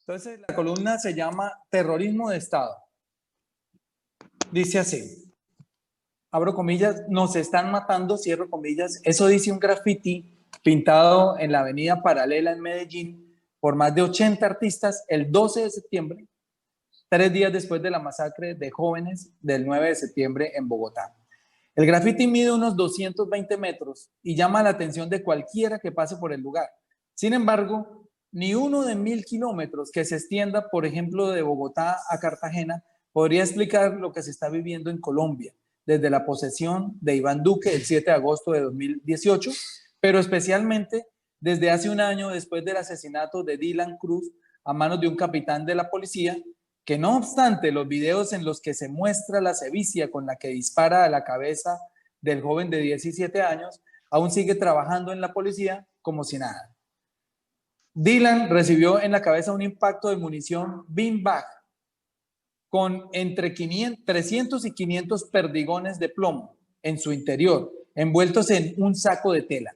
Entonces, la columna se llama Terrorismo de Estado. Dice así, abro comillas, nos están matando, cierro comillas. Eso dice un graffiti pintado en la avenida Paralela en Medellín por más de 80 artistas el 12 de septiembre, 3 días después de la masacre de jóvenes del 9 de septiembre en Bogotá. El graffiti mide unos 220 metros y llama la atención de cualquiera que pase por el lugar. Sin embargo, ni uno de 1000 kilómetros que se extienda, por ejemplo, de Bogotá a Cartagena, podría explicar lo que se está viviendo en Colombia desde la posesión de Iván Duque el 7 de agosto de 2018, pero especialmente desde hace un año después del asesinato de Dylan Cruz a manos de un capitán de la policía, que no obstante los videos en los que se muestra la sevicia con la que dispara a la cabeza del joven de 17 años, aún sigue trabajando en la policía como si nada. Dylan recibió en la cabeza un impacto de munición beanbag con entre 300 y 500 perdigones de plomo en su interior, envueltos en un saco de tela.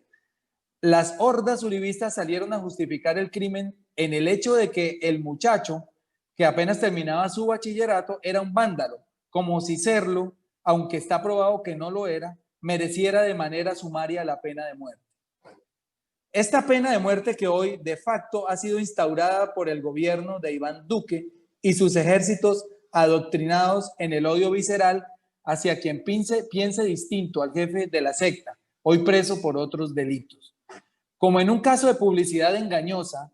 Las hordas uribistas salieron a justificar el crimen en el hecho de que el muchacho, que apenas terminaba su bachillerato, era un vándalo, como si serlo, aunque está probado que no lo era, mereciera de manera sumaria la pena de muerte. Esta pena de muerte que hoy de facto ha sido instaurada por el gobierno de Iván Duque y sus ejércitos adoctrinados en el odio visceral hacia quien piense distinto al jefe de la secta, hoy preso por otros delitos. Como en un caso de publicidad engañosa,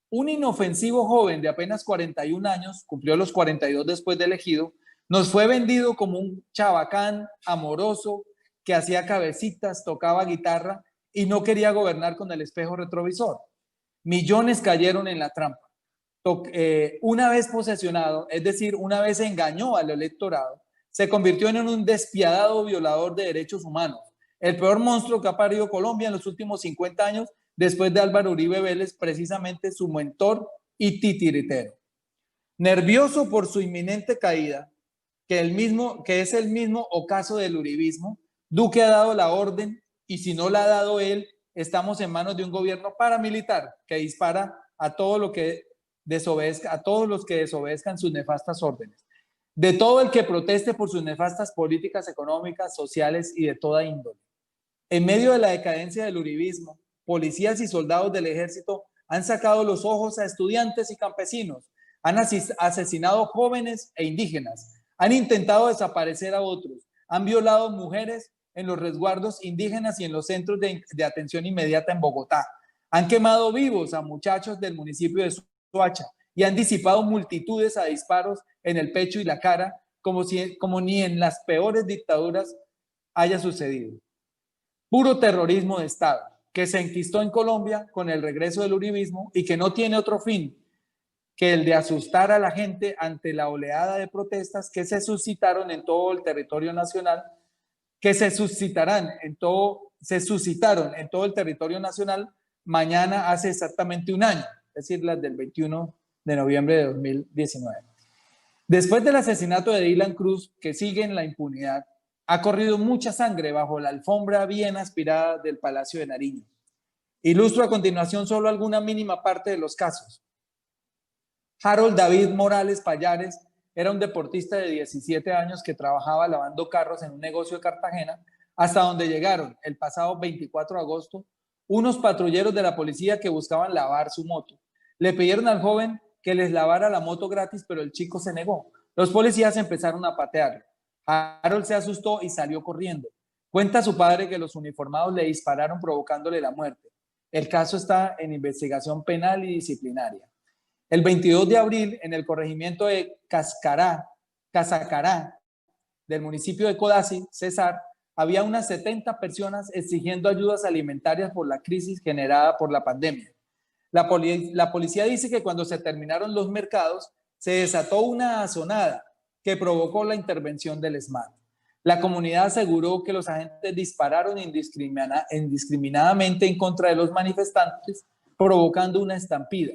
un inofensivo joven de apenas 41 años, cumplió los 42 después de elegido, nos fue vendido como un chabacán amoroso que hacía cabecitas, tocaba guitarra y no quería gobernar con el espejo retrovisor. Millones cayeron en la trampa. Una vez posesionado, es decir, una vez engañó al electorado, se convirtió en un despiadado violador de derechos humanos, el peor monstruo que ha parido Colombia en los últimos 50 años, después de Álvaro Uribe Vélez, precisamente su mentor y titiritero. Nervioso por su inminente caída, que es el mismo ocaso del uribismo, Duque ha dado la orden y si no la ha dado él, estamos en manos de un gobierno paramilitar que dispara a todos los que desobedezcan sus nefastas órdenes. De todo el que proteste por sus nefastas políticas económicas, sociales y de toda índole. En medio de la decadencia del uribismo, policías y soldados del ejército han sacado los ojos a estudiantes y campesinos, han asesinado jóvenes e indígenas, han intentado desaparecer a otros, han violado mujeres en los resguardos indígenas y en los centros de atención inmediata en Bogotá, han quemado vivos a muchachos del municipio de Soacha y han disipado multitudes a disparos en el pecho y la cara, como ni en las peores dictaduras haya sucedido. Puro terrorismo de Estado, que se enquistó en Colombia con el regreso del uribismo y que no tiene otro fin que el de asustar a la gente ante la oleada de protestas que se suscitaron en todo el territorio nacional, que se suscitaron en todo el territorio nacional mañana hace exactamente un año, es decir, las del 21 de noviembre de 2019. Después del asesinato de Dylan Cruz, que sigue en la impunidad, ha corrido mucha sangre bajo la alfombra bien aspirada del Palacio de Nariño. Ilustro a continuación solo alguna mínima parte de los casos. Harold David Morales Payares era un deportista de 17 años que trabajaba lavando carros en un negocio de Cartagena, hasta donde llegaron el pasado 24 de agosto unos patrulleros de la policía que buscaban lavar su moto. Le pidieron al joven que les lavara la moto gratis, pero el chico se negó. Los policías empezaron a patearlo. Harold se asustó y salió corriendo. Cuenta su padre que los uniformados le dispararon provocándole la muerte. El caso está en investigación penal y disciplinaria. El 22 de abril, en el corregimiento de Casacará, del municipio de Codazzi, Cesar, había unas 70 personas exigiendo ayudas alimentarias por la crisis generada por la pandemia. La policía dice que cuando se terminaron los mercados, se desató una azonada que provocó la intervención del SMAT. La comunidad aseguró que los agentes dispararon indiscriminadamente en contra de los manifestantes, provocando una estampida.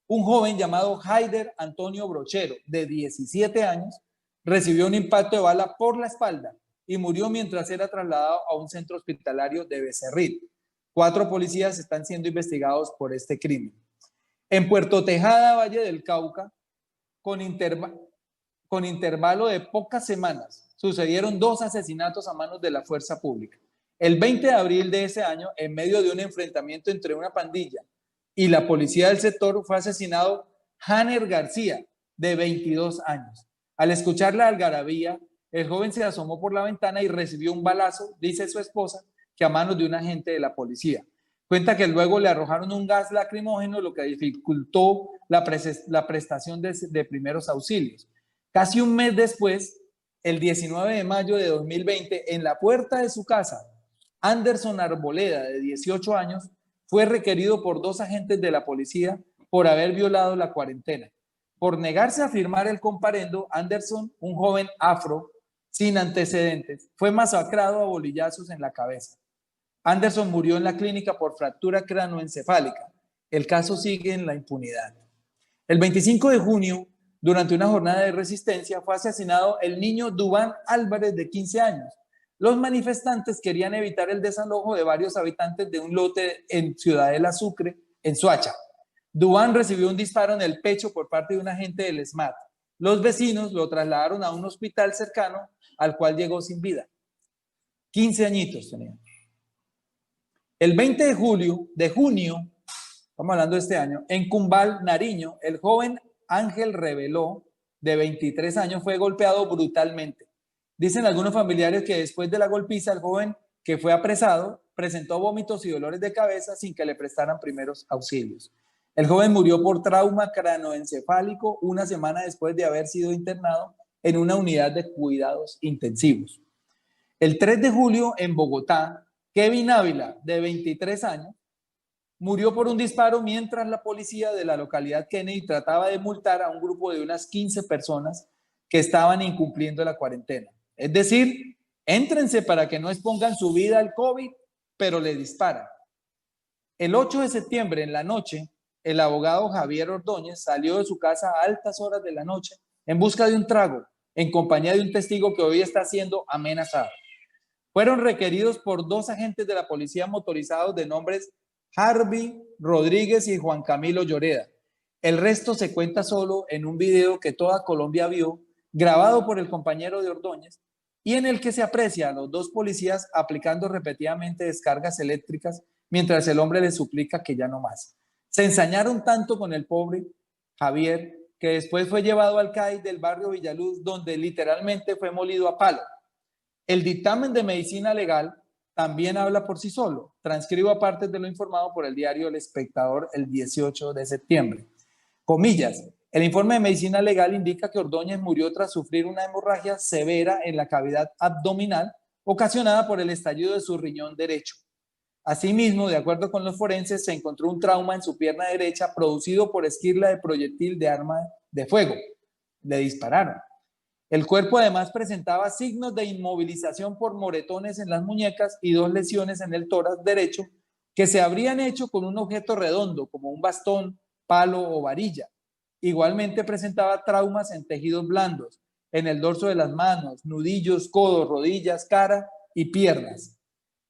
Un joven llamado Haider Antonio Brochero, de 17 años, recibió un impacto de bala por la espalda y murió mientras era trasladado a un centro hospitalario de Becerril. 4 policías están siendo investigados por este crimen. En Puerto Tejada, Valle del Cauca, con, con intervalo de pocas semanas, sucedieron 2 asesinatos a manos de la fuerza pública. El 20 de abril de ese año, en medio de un enfrentamiento entre una pandilla y la policía del sector, fue asesinado Hanner García, de 22 años. Al escuchar la algarabía, el joven se asomó por la ventana y recibió un balazo, dice su esposa, que a manos de un agente de la policía. Cuenta que luego le arrojaron un gas lacrimógeno, lo que dificultó la prestación de primeros auxilios. Casi un mes después, el 19 de mayo de 2020, en la puerta de su casa, Anderson Arboleda, de 18 años, fue requerido por 2 agentes de la policía por haber violado la cuarentena. Por negarse a firmar el comparendo, Anderson, un joven afro sin antecedentes, fue masacrado a bolillazos en la cabeza. Anderson murió en la clínica por fractura cranoencefálica. El caso sigue en la impunidad. El 25 de junio, durante una jornada de resistencia, fue asesinado el niño Duván Álvarez, de 15 años. Los manifestantes querían evitar el desalojo de varios habitantes de un lote en Ciudadela Sucre, en Soacha. Duván recibió un disparo en el pecho por parte de un agente del SMAT. Los vecinos lo trasladaron a un hospital cercano, al cual llegó sin vida. 15 añitos tenía. El 20 de junio, estamos hablando de este año, en Cumbal, Nariño, el joven Ángel Reveló, de 23 años, fue golpeado brutalmente. Dicen algunos familiares que después de la golpiza, el joven que fue apresado presentó vómitos y dolores de cabeza sin que le prestaran primeros auxilios. El joven murió por trauma cranoencefálico una semana después de haber sido internado en una unidad de cuidados intensivos. El 3 de julio, en Bogotá, Kevin Ávila, de 23 años, murió por un disparo mientras la policía de la localidad Kennedy trataba de multar a un grupo de unas 15 personas que estaban incumpliendo la cuarentena. Es decir, éntrense para que no expongan su vida al COVID, pero le disparan. El 8 de septiembre, en la noche, el abogado Javier Ordóñez salió de su casa a altas horas de la noche en busca de un trago, en compañía de un testigo que hoy está siendo amenazado. Fueron requeridos por 2 agentes de la policía motorizados de nombres Harvey Rodríguez y Juan Camilo Lloreda. El resto se cuenta solo en un video que toda Colombia vio, grabado por el compañero de Ordóñez, y en el que se aprecia a los 2 policías aplicando repetidamente descargas eléctricas mientras el hombre les suplica que ya no más. Se ensañaron tanto con el pobre Javier que después fue llevado al CAI del barrio Villaluz, donde literalmente fue molido a palo. El dictamen de medicina legal también habla por sí solo. Transcribo aparte de lo informado por el diario El Espectador el 18 de septiembre. Comillas, el informe de medicina legal indica que Ordóñez murió tras sufrir una hemorragia severa en la cavidad abdominal ocasionada por el estallido de su riñón derecho. Asimismo, de acuerdo con los forenses, se encontró un trauma en su pierna derecha producido por esquirla de proyectil de arma de fuego. Le dispararon. El cuerpo además presentaba signos de inmovilización por moretones en las muñecas y 2 lesiones en el tórax derecho que se habrían hecho con un objeto redondo como un bastón, palo o varilla. Igualmente presentaba traumas en tejidos blandos, en el dorso de las manos, nudillos, codos, rodillas, cara y piernas.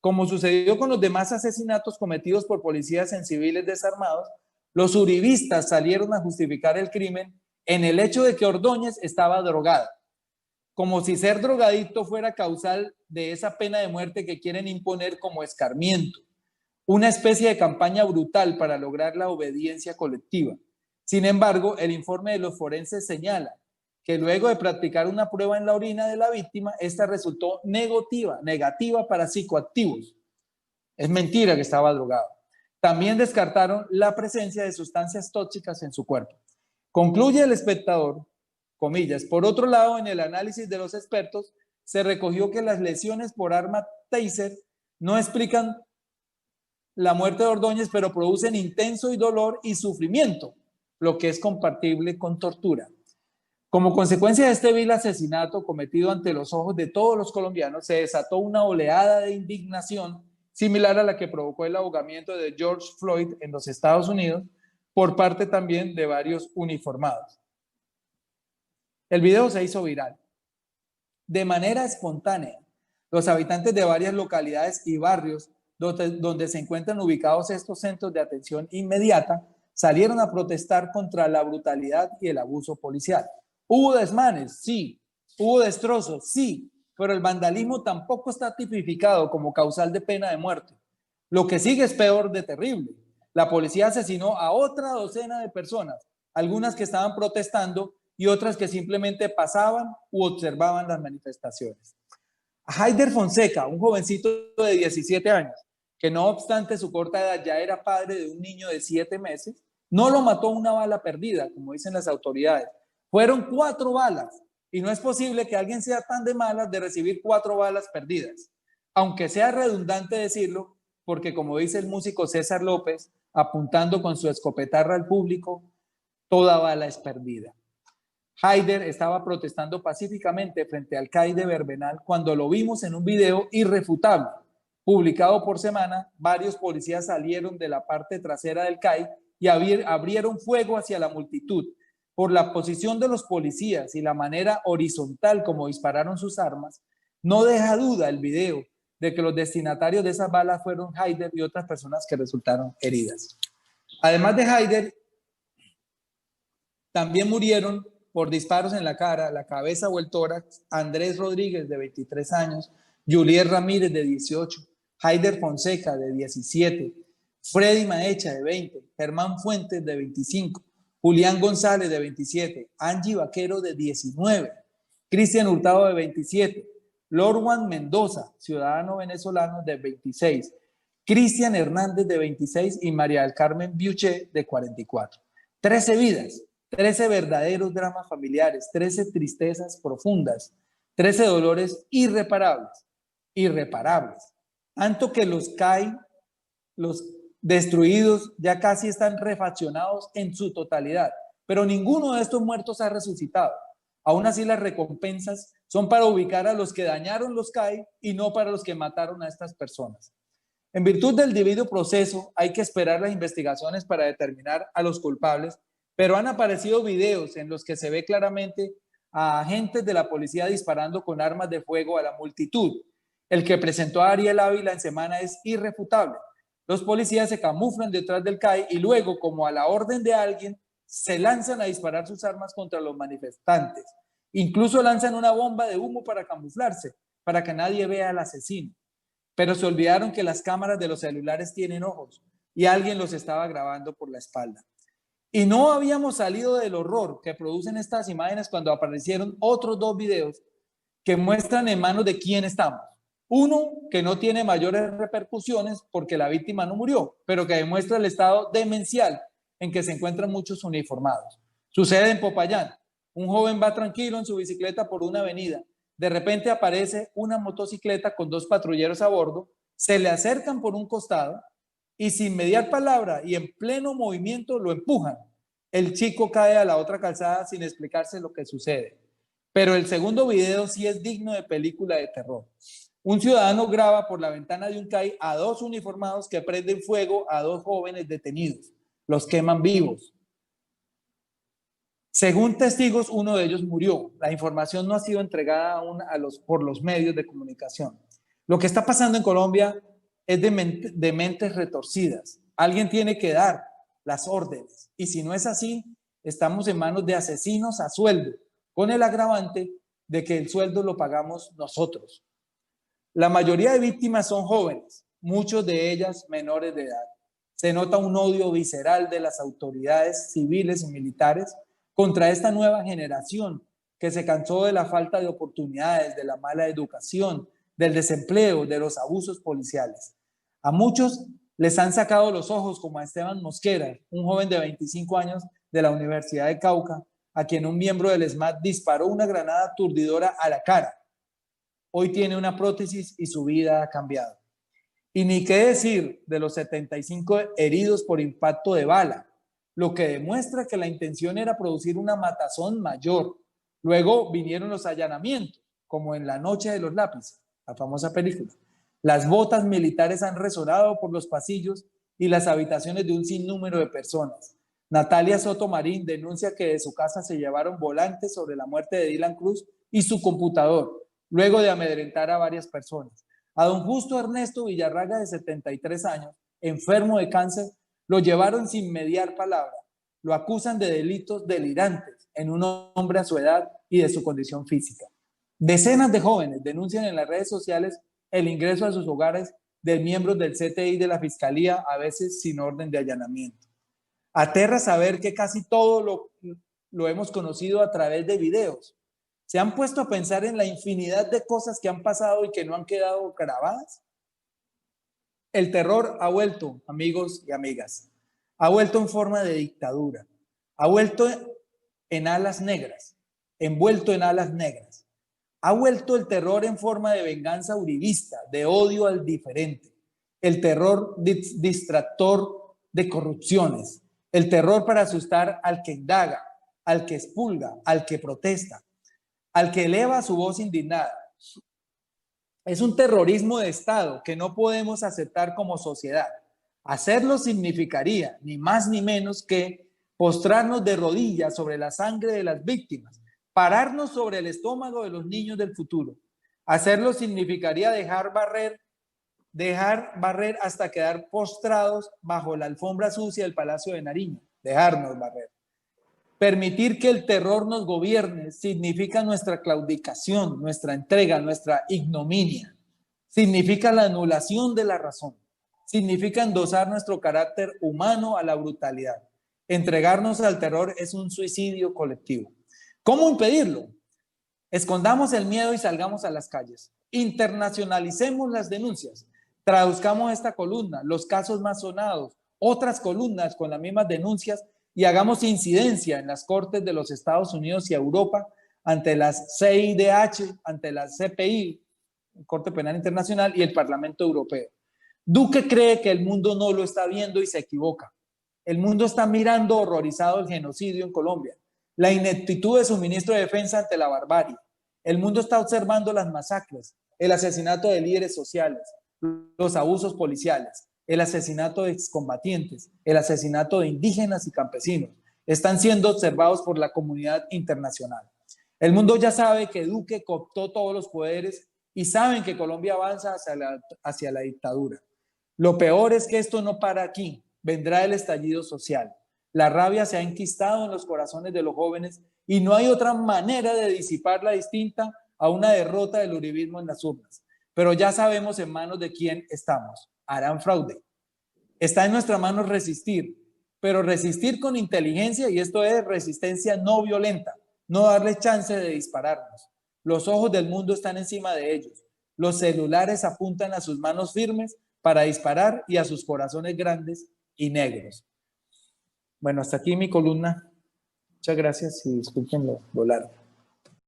Como sucedió con los demás asesinatos cometidos por policías en civiles desarmados, los uribistas salieron a justificar el crimen en el hecho de que Ordóñez estaba drogada, como si ser drogadicto fuera causal de esa pena de muerte que quieren imponer como escarmiento, una especie de campaña brutal para lograr la obediencia colectiva. Sin embargo, el informe de los forenses señala que luego de practicar una prueba en la orina de la víctima, esta resultó negativa para psicoactivos. Es mentira que estaba drogado. También descartaron la presencia de sustancias tóxicas en su cuerpo. Concluye El Espectador, comillas, por otro lado, en el análisis de los expertos, se recogió que las lesiones por arma taser no explican la muerte de Ordóñez, pero producen intenso dolor y sufrimiento, lo que es compatible con tortura. Como consecuencia de este vil asesinato cometido ante los ojos de todos los colombianos, se desató una oleada de indignación similar a la que provocó el ahogamiento de George Floyd en los Estados Unidos por parte también de varios uniformados. El video se hizo viral. De manera espontánea, los habitantes de varias localidades y barrios donde se encuentran ubicados estos centros de atención inmediata salieron a protestar contra la brutalidad y el abuso policial. ¿Hubo desmanes? Sí. ¿Hubo destrozos? Sí. Pero el vandalismo tampoco está tipificado como causal de pena de muerte. Lo que sigue es peor de terrible. La policía asesinó a otra docena de personas, algunas que estaban protestando y otras que simplemente pasaban u observaban las manifestaciones. Haider Fonseca, un jovencito de 17 años, que no obstante su corta edad ya era padre de un niño de 7 meses, no lo mató una bala perdida, como dicen las autoridades. Fueron 4 balas y no es posible que alguien sea tan de malas de recibir 4 balas perdidas. Aunque sea redundante decirlo, porque como dice el músico César López, apuntando con su escopetarra al público, toda bala es perdida. Haider estaba protestando pacíficamente frente al CAI de Verbenal cuando lo vimos en un video irrefutable. Publicado por Semana, varios policías salieron de la parte trasera del CAI y abrieron fuego hacia la multitud. Por la posición de los policías y la manera horizontal como dispararon sus armas, no deja duda el video de que los destinatarios de esas balas fueron Haider y otras personas que resultaron heridas. Además de Haider, también murieron por disparos en la cara, la cabeza o el tórax, Andrés Rodríguez, de 23 años, Juliet Ramírez, de 18, Haider Fonseca, de 17, Freddy Maecha, de 20, Germán Fuentes, de 25, Julián González, de 27, Angie Vaquero, de 19, Cristian Hurtado, de 27, Lorwan Mendoza, ciudadano venezolano, de 26, Cristian Hernández, de 26 y María del Carmen Biuché, de 44. 13 vidas. 13 verdaderos dramas familiares, 13 tristezas profundas, 13 dolores irreparables, tanto que los CAI, los destruidos, ya casi están refaccionados en su totalidad, pero ninguno de estos muertos ha resucitado. Aún así, las recompensas son para ubicar a los que dañaron los CAI y no para los que mataron a estas personas. En virtud del debido proceso, hay que esperar las investigaciones para determinar a los culpables, pero han aparecido videos en los que se ve claramente a agentes de la policía disparando con armas de fuego a la multitud. El que presentó a Ariel Ávila en Semana es irrefutable. Los policías se camuflan detrás del CAI y luego, como a la orden de alguien, se lanzan a disparar sus armas contra los manifestantes. Incluso lanzan una bomba de humo para camuflarse, para que nadie vea al asesino. Pero se olvidaron que las cámaras de los celulares tienen ojos y alguien los estaba grabando por la espalda. Y no habíamos salido del horror que producen estas imágenes cuando aparecieron otros 2 videos que muestran en manos de quién estamos. Uno que no tiene mayores repercusiones porque la víctima no murió, pero que demuestra el estado demencial en que se encuentran muchos uniformados. Sucede en Popayán. Un joven va tranquilo en su bicicleta por una avenida. De repente aparece una motocicleta con 2 patrulleros a bordo, se le acercan por un costado y sin mediar palabra y en pleno movimiento lo empujan. El chico cae a la otra calzada sin explicarse lo que sucede. Pero el segundo video sí es digno de película de terror. Un ciudadano graba por la ventana de un CAI a 2 uniformados que prenden fuego a 2 jóvenes detenidos. Los queman vivos. Según testigos, uno de ellos murió. La información no ha sido entregada aún por los medios de comunicación. Lo que está pasando en Colombia es de mentes retorcidas. Alguien tiene que dar las órdenes. Y si no es así, estamos en manos de asesinos a sueldo, con el agravante de que el sueldo lo pagamos nosotros. La mayoría de víctimas son jóvenes, muchos de ellas menores de edad. Se nota un odio visceral de las autoridades civiles y militares contra esta nueva generación que se cansó de la falta de oportunidades, de la mala educación, del desempleo, de los abusos policiales. A muchos les han sacado los ojos, como a Esteban Mosquera, un joven de 25 años de la Universidad de Cauca, a quien un miembro del SMAT disparó una granada aturdidora a la cara. Hoy tiene una prótesis y su vida ha cambiado. Y ni qué decir de los 75 heridos por impacto de bala, lo que demuestra que la intención era producir una matazón mayor. Luego vinieron los allanamientos, como en La Noche de los Lápices, la famosa película. Las botas militares han resonado por los pasillos y las habitaciones de un sinnúmero de personas. Natalia Soto Marín denuncia que de su casa se llevaron volantes sobre la muerte de Dylan Cruz y su computador, luego de amedrentar a varias personas. A don Justo Ernesto Villarraga, de 73 años, enfermo de cáncer, Lo llevaron sin mediar palabra. Lo acusan de delitos delirantes en un hombre a su edad y de su condición física. Decenas de jóvenes denuncian en las redes sociales el ingreso a sus hogares de miembros del CTI de la Fiscalía, a veces sin orden de allanamiento. Aterra saber que casi todo lo hemos conocido a través de videos. ¿Se han puesto a pensar en la infinidad de cosas que han pasado y que no han quedado grabadas? El terror ha vuelto, amigos y amigas, ha vuelto en forma de dictadura, ha vuelto en alas negras, envuelto en alas negras. Ha vuelto el terror en forma de venganza uribista, de odio al diferente, el terror distractor de corrupciones, el terror para asustar al que indaga, al que expulga, al que protesta, al que eleva su voz indignada. Es un terrorismo de Estado que no podemos aceptar como sociedad. Hacerlo significaría ni más ni menos que postrarnos de rodillas sobre la sangre de las víctimas, pararnos sobre el estómago de los niños del futuro. Hacerlo significaría dejar barrer hasta quedar postrados bajo la alfombra sucia del Palacio de Nariño. Dejarnos barrer. Permitir que el terror nos gobierne significa nuestra claudicación, nuestra entrega, nuestra ignominia. Significa la anulación de la razón. Significa endosar nuestro carácter humano a la brutalidad. Entregarnos al terror es un suicidio colectivo. ¿Cómo impedirlo? Escondamos el miedo y salgamos a las calles. Internacionalicemos las denuncias. Traduzcamos esta columna, los casos más sonados, otras columnas con las mismas denuncias y hagamos incidencia en las cortes de los Estados Unidos y Europa ante las CIDH, ante la CPI, Corte Penal Internacional, y el Parlamento Europeo. Duque cree que el mundo no lo está viendo y se equivoca. El mundo está mirando horrorizado el genocidio en Colombia, la ineptitud de su ministro de Defensa ante la barbarie. El mundo está observando las masacres, el asesinato de líderes sociales, los abusos policiales, el asesinato de excombatientes, el asesinato de indígenas y campesinos. Están siendo observados por la comunidad internacional. El mundo ya sabe que Duque cooptó todos los poderes y saben que Colombia avanza hacia la dictadura. Lo peor es que esto no para aquí. Vendrá el estallido social. La rabia se ha enquistado en los corazones de los jóvenes y no hay otra manera de disiparla distinta a una derrota del uribismo en las urnas. Pero ya sabemos en manos de quién estamos. Harán fraude. Está en nuestras manos resistir, pero resistir con inteligencia, y esto es resistencia no violenta, no darles chance de dispararnos. Los ojos del mundo están encima de ellos. Los celulares apuntan a sus manos firmes para disparar y a sus corazones grandes y negros. Bueno, hasta aquí mi columna. Muchas gracias y disculpen lo largo.